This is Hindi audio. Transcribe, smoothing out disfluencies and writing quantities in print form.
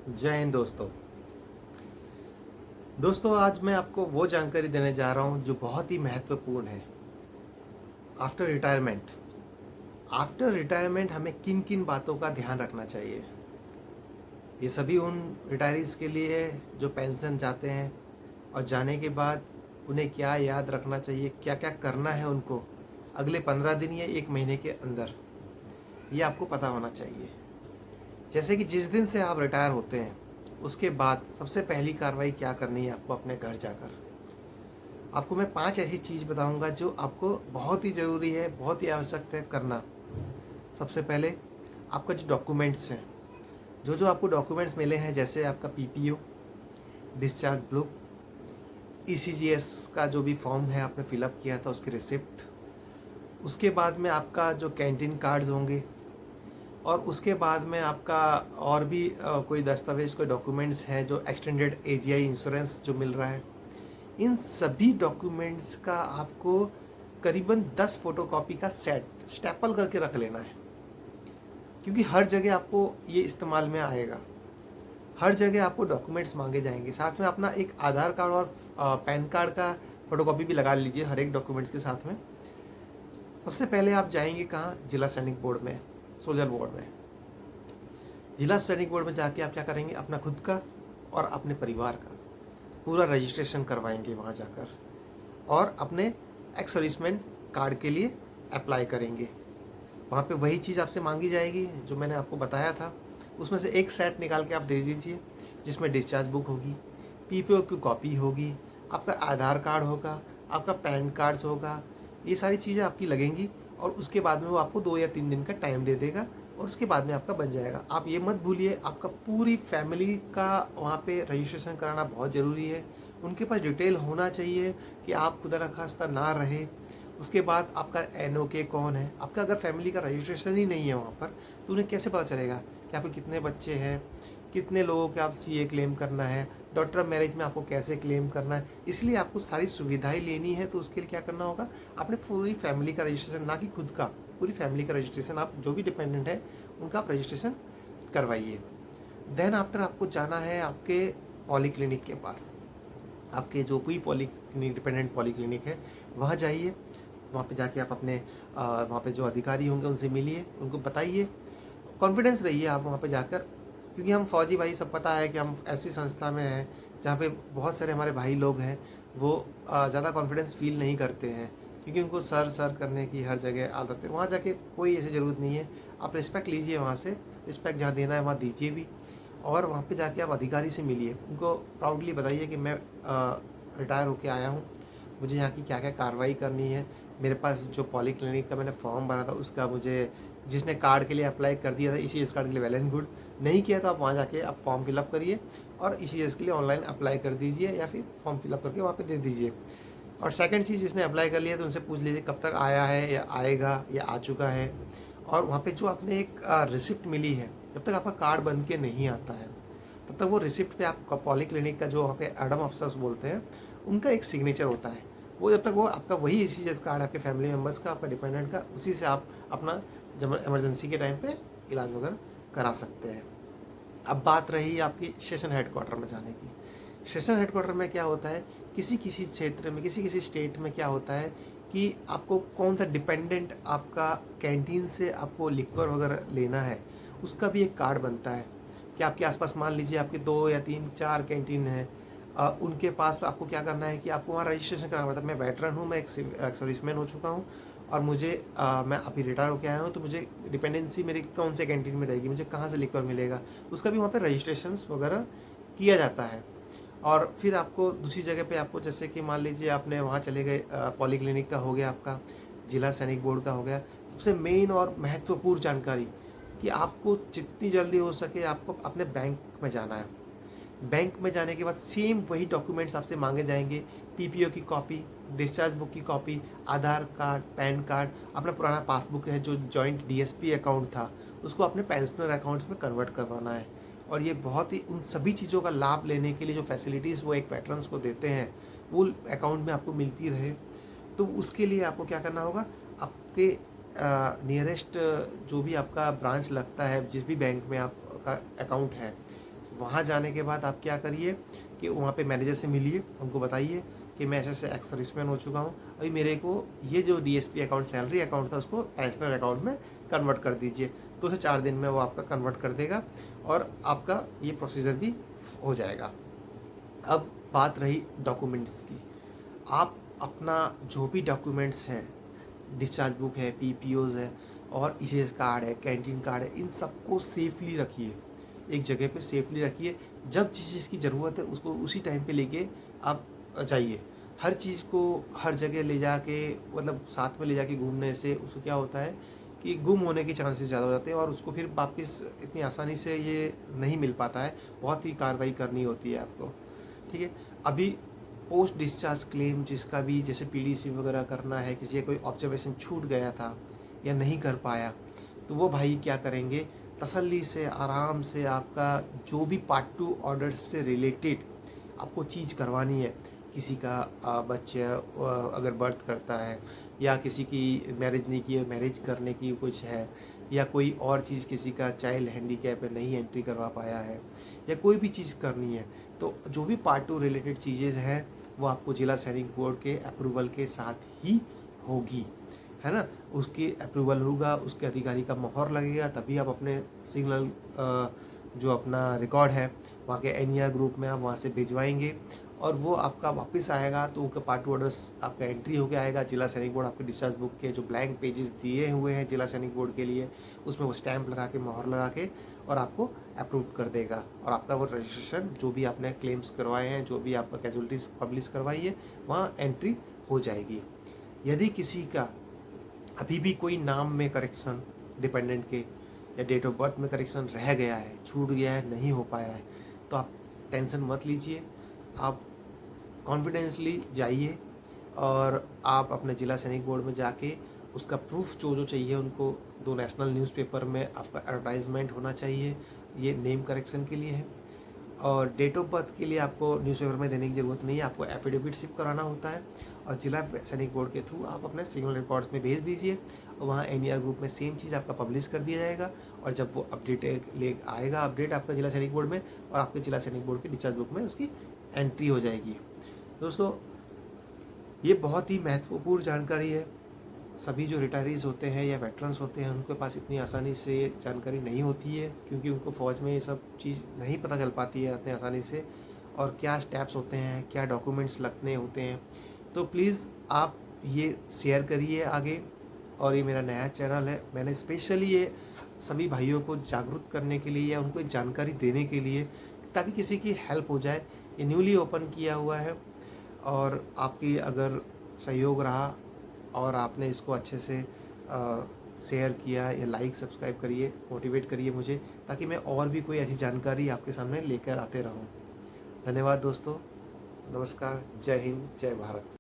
जय हिंद दोस्तों आज मैं आपको वो जानकारी देने जा रहा हूँ जो बहुत ही महत्वपूर्ण है। आफ्टर रिटायरमेंट हमें किन किन बातों का ध्यान रखना चाहिए। ये सभी उन रिटायरीज के लिए है जो पेंशन चाहते हैं और जाने के बाद उन्हें क्या याद रखना चाहिए, क्या क्या करना है उनको अगले 15 दिन या 1 महीने के अंदर, ये आपको पता होना चाहिए। जैसे कि जिस दिन से आप रिटायर होते हैं उसके बाद सबसे पहली कार्रवाई क्या करनी है आपको अपने घर जाकर। आपको मैं 5 ऐसी चीज़ बताऊंगा जो आपको बहुत ही ज़रूरी है, बहुत ही आवश्यक है करना। सबसे पहले आपका जो डॉक्यूमेंट्स हैं, जो जो आपको डॉक्यूमेंट्स मिले हैं, जैसे आपका पीपीओ, डिस्चार्ज बुक, ईसीजीएस का जो भी फॉर्म है आपने फिलअप किया था उसकी रिसिप्ट, उसके बाद में आपका जो कैंटीन कार्ड्स होंगे, और उसके बाद में आपका और भी कोई दस्तावेज, कोई डॉक्यूमेंट्स हैं जो एक्सटेंडेड एजीआई इंश्योरेंस जो मिल रहा है। इन सभी डॉक्यूमेंट्स का आपको करीबन 10 फोटोकॉपी का सेट स्टेपल करके रख लेना है, क्योंकि हर जगह आपको ये इस्तेमाल में आएगा। हर जगह आपको डॉक्यूमेंट्स मांगे जाएंगे। साथ में अपना एक आधार कार्ड और पैन कार्ड का फोटोकॉपी भी लगा लीजिए हर एक डॉक्यूमेंट्स के साथ में। सबसे पहले आप जाएंगे कहाँ? जिला सैनिक बोर्ड में, सोल्जर बोर्ड में। जिला सैनिक बोर्ड में जाके आप क्या करेंगे? अपना खुद का और अपने परिवार का पूरा रजिस्ट्रेशन करवाएंगे वहाँ जाकर, और अपने एक्स सर्विसमैन कार्ड के लिए अप्लाई करेंगे। वहाँ पे वही चीज़ आपसे मांगी जाएगी जो मैंने आपको बताया था। उसमें से एक सेट निकाल के आप दे दीजिए, जिसमें डिस्चार्ज बुक होगी, पीपीओ की कॉपी होगी, आपका आधार कार्ड होगा, आपका पैन कार्ड्स होगा। ये सारी चीज़ें आपकी लगेंगी, और उसके बाद में वो आपको 2 या 3 दिन का टाइम दे देगा, और उसके बाद में आपका बन जाएगा। आप ये मत भूलिए, आपका पूरी फैमिली का वहाँ पे रजिस्ट्रेशन कराना बहुत ज़रूरी है। उनके पास डिटेल होना चाहिए कि आप खुदा न खास्ता ना रहे। उसके बाद आपका एनओके कौन है। आपका अगर फैमिली का रजिस्ट्रेशन ही नहीं है वहाँ पर, तो उन्हें कैसे पता चलेगा कि आपके कितने बच्चे हैं, कितने लोगों के आप सीए क्लेम करना है, डॉक्टर ऑफ मैरिज में आपको कैसे क्लेम करना है। इसलिए आपको सारी सुविधाएं लेनी है, तो उसके लिए क्या करना होगा? आपने पूरी फैमिली का रजिस्ट्रेशन, ना कि खुद का, पूरी फैमिली का रजिस्ट्रेशन, आप जो भी डिपेंडेंट है उनका आप रजिस्ट्रेशन करवाइए। देन आफ्टर आपको जाना है आपके पॉलीक्लिनिक के पास। आपके जो कोई पॉलीक्लिनिक, डिपेंडेंट पॉलीक्लिनिक है, वहाँ जाइए। वहाँ पे जाके आप अपने वहाँ पे जो अधिकारी होंगे उनसे मिलिए, उनको बताइए, कॉन्फिडेंस रहिए आप वहाँ पे जाकर। क्योंकि हम फौजी भाई, सब पता है कि हम ऐसी संस्था में हैं जहाँ पे बहुत सारे हमारे भाई लोग हैं, वो ज़्यादा कॉन्फिडेंस फील नहीं करते हैं, क्योंकि उनको सर सर करने की हर जगह आदत है। वहाँ जाके कोई ऐसी ज़रूरत नहीं है। आप रिस्पेक्ट लीजिए वहाँ से, रिस्पेक्ट जहाँ देना है वहाँ दीजिए भी, और वहाँ पे जाके आप अधिकारी से मिलिए। उनको प्राउडली बताइए कि मैं रिटायर होके आया हूँ, मुझे यहाँ की क्या क्या कार्रवाई करनी है। मेरे पास जो पॉलीक्लिनिक का मैंने फॉर्म भरा था उसका, मुझे जिसने कार्ड के लिए अप्लाई कर दिया था इसी एस कार्ड के लिए, वेल एंड गुड। नहीं किया तो आप वहाँ जाके आप फॉर्म फिलअप करिए, और इसी एस के लिए ऑनलाइन अप्लाई कर दीजिए, या फिर फॉर्म फिलअप करके वहाँ पे दे दीजिए। और सेकंड चीज़, जिसने अप्लाई कर लिया तो उनसे पूछ लीजिए कब तक आया है, या आएगा, या आ चुका है। और वहाँ पे जो आपने एक रिसिप्ट मिली है, जब तक आपका कार्ड बन के नहीं आता है तब तक वो रिसिप्ट पे आपका पॉलीक्लिनिक का जो वहाँ पे एडम अफसर्स बोलते हैं, उनका एक सिग्नेचर होता है। वो जब तक वो आपका वही इसी जैसे कार्ड आपके फैमिली मेम्बर्स का, आपका डिपेंडेंट का, उसी से आप अपना जब इमरजेंसी के टाइम पे इलाज वगैरह करा सकते हैं। अब बात रही आपकी सेशन हेडक्वार्टर में जाने की। सेशन हेडक्वार्टर में क्या होता है, किसी किसी क्षेत्र में, किसी किसी स्टेट में क्या होता है कि आपको कौन सा डिपेंडेंट आपका कैंटीन से आपको लिक्वर वगैरह लेना है, उसका भी एक कार्ड बनता है। कि आपके आसपास मान लीजिए आपके 2 या 3 4 कैंटीन हैं, उनके पास आपको क्या करना है कि आपको वहाँ रजिस्ट्रेशन कराना पड़ता है। मैं वेटरन हूँ, मैं एक सर्विसमैन हो चुका हूँ, और मुझे मैं अभी रिटायर होकर आया हूँ, तो मुझे डिपेंडेंसी मेरी कौन से कैंटीन में रहेगी, मुझे कहाँ से लिक्वर मिलेगा, उसका भी वहाँ पे रजिस्ट्रेशन वगैरह किया जाता है। और फिर आपको दूसरी जगह पे, आपको जैसे कि मान लीजिए आपने वहाँ चले गए, पॉलीक्लिनिक का हो गया, आपका जिला सैनिक बोर्ड का हो गया। सबसे मेन और महत्वपूर्ण जानकारी कि आपको जितनी जल्दी हो सके आपको अपने बैंक में जाना है। बैंक में जाने के बाद सेम वही डॉक्यूमेंट्स आपसे मांगे जाएंगे। पीपीओ की कॉपी, डिस्चार्ज बुक की कॉपी, आधार कार्ड, पैन कार्ड, अपना पुराना पासबुक है जो जॉइंट डीएसपी अकाउंट था, उसको अपने पेंशनर अकाउंट्स में कन्वर्ट करवाना है। और ये बहुत ही, उन सभी चीज़ों का लाभ लेने के लिए जो फैसिलिटीज़ वो एक वेटरन्स को देते हैं, वो अकाउंट में आपको मिलती रहे। तो उसके लिए आपको क्या करना होगा, आपके नियरेस्ट जो भी आपका ब्रांच लगता है, जिस भी बैंक में आपका अकाउंट है, वहाँ जाने के बाद आप क्या करिए कि वहाँ पे मैनेजर से मिलिए, उनको बताइए कि मैं ऐसे ऐसे एक्स सर्विसमैन हो चुका हूँ, अभी मेरे को ये जो DSP अकाउंट, सैलरी अकाउंट था, उसको पेंशनर अकाउंट में कन्वर्ट कर दीजिए। 2 से 4 दिन में वो आपका कन्वर्ट कर देगा और आपका ये प्रोसीजर भी हो जाएगा। अब बात रही डॉक्यूमेंट्स की। आप अपना जो भी डॉक्यूमेंट्स है, डिस्चार्ज बुक है, PPOs है और ECS कार्ड है, कैंटीन कार्ड है, इन सबको सेफली रखिए, एक जगह पे सेफली रखिए। जब जिस चीज़ की ज़रूरत है उसको उसी टाइम पे लेके आप जाइए। हर चीज़ को हर जगह ले जाके, मतलब साथ में ले जाके घूमने से उसको क्या होता है कि गुम होने के चांसेस ज़्यादा हो जाते हैं और उसको फिर वापस इतनी आसानी से ये नहीं मिल पाता है, बहुत ही कार्रवाई करनी होती है आपको। ठीक है। अभी पोस्ट डिस्चार्ज क्लेम जिसका भी जैसे PDC वगैरह करना है, किसी का कोई ऑब्जर्वेशन छूट गया था या नहीं कर पाया, तो वो भाई क्या करेंगे, तसल्ली से आराम से आपका जो भी पार्ट 2 ऑर्डर से रिलेटेड आपको चीज़ करवानी है, किसी का बच्चा अगर बर्थ करता है या किसी की मैरिज नहीं की है, मैरिज करने की कुछ है, या कोई और चीज़, किसी का चाइल्ड हैंडीकैप है, नहीं एंट्री करवा पाया है, या कोई भी चीज़ करनी है, तो जो भी पार्ट 2 रिलेटेड चीज़ें हैं वो आपको जिला सैनिक बोर्ड के अप्रूवल के साथ ही होगी, है ना। उसकी अप्रूवल होगा, उसके अधिकारी का मोहर लगेगा, तभी आप अपने सिग्नल जो अपना रिकॉर्ड है वहाँ के NER ग्रुप में आप वहाँ से भिजवाएंगे और वो आपका वापस आएगा, तो उनका पार्ट 2 ऑर्डर्स आपका एंट्री होके आएगा। जिला सैनिक बोर्ड आपके डिस्चार्ज बुक के जो ब्लैंक पेजेस दिए हुए हैं जिला सैनिक बोर्ड के लिए, उसमें वो स्टैंप लगा के, मोहर लगा के और आपको अप्रूव कर देगा और आपका वो रजिस्ट्रेशन, जो भी आपने क्लेम्स करवाए हैं, जो भी आपका कैजुअलिटीज़ पब्लिश करवाई है, वहाँ एंट्री हो जाएगी। यदि किसी का अभी भी कोई नाम में करेक्शन डिपेंडेंट के या डेट ऑफ बर्थ में करेक्शन रह गया है, छूट गया है, नहीं हो पाया है, तो आप टेंशन मत लीजिए, आप कॉन्फिडेंसली जाइए और आप अपने जिला सैनिक बोर्ड में जाके उसका प्रूफ जो जो चाहिए उनको 2 नेशनल न्यूज़पेपर में आपका एडवर्टाइजमेंट होना चाहिए, ये नेम करेक्शन के लिए है। और डेट ऑफ बर्थ के लिए आपको न्यूज़पेपर में देने की ज़रूरत नहीं है, आपको एफिडेविट सिर्फ कराना होता है और जिला सैनिक बोर्ड के थ्रू आप अपने सिग्नल रिकॉर्ड्स में भेज दीजिए और वहाँ NER ग्रुप में सेम चीज़ आपका पब्लिश कर दिया जाएगा और जब वो अपडेट ले आएगा, अपडेट आपका जिला सैनिक बोर्ड में, और आपके जिला सैनिक बोर्ड के डिस्चार्ज बुक में उसकी एंट्री हो जाएगी। दोस्तों, ये बहुत ही महत्वपूर्ण जानकारी है। सभी जो रिटायरीज़ होते हैं या वेटरन्स होते हैं उनके पास इतनी आसानी से जानकारी नहीं होती है, क्योंकि उनको फ़ौज में ये सब चीज़ नहीं पता चल पाती है इतनी आसानी से, और क्या स्टेप्स होते हैं, क्या डॉक्यूमेंट्स लगने होते हैं। तो प्लीज़ आप ये शेयर करिए आगे। और ये मेरा नया चैनल है, मैंने स्पेशली ये सभी भाइयों को जागरूक करने के लिए या उनको एक जानकारी देने के लिए, ताकि किसी की हेल्प हो जाए। ये न्यूली ओपन किया हुआ है और आपकी अगर सहयोग रहा और आपने इसको अच्छे से शेयर किया या लाइक सब्सक्राइब करिए, मोटिवेट करिए मुझे, ताकि मैं और भी कोई ऐसी जानकारी आपके सामने लेकर आते रहूं। धन्यवाद दोस्तों, नमस्कार, जय हिंद, जय भारत।